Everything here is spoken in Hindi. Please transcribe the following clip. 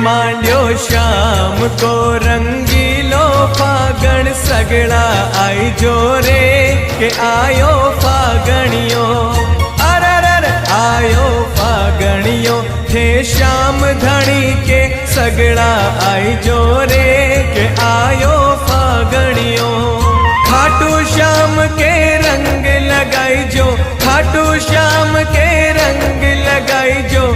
मांड्यो शाम को रंगीलो फागण सगड़ा आई जो रे के आयो फागणियो अरर आयो फागणियो थे श्याम धनी के सगड़ा आई जो रे के आयो फागणियो खाटू श्याम के रंग लगाई जो खाटू श्याम के रंग लगाई जो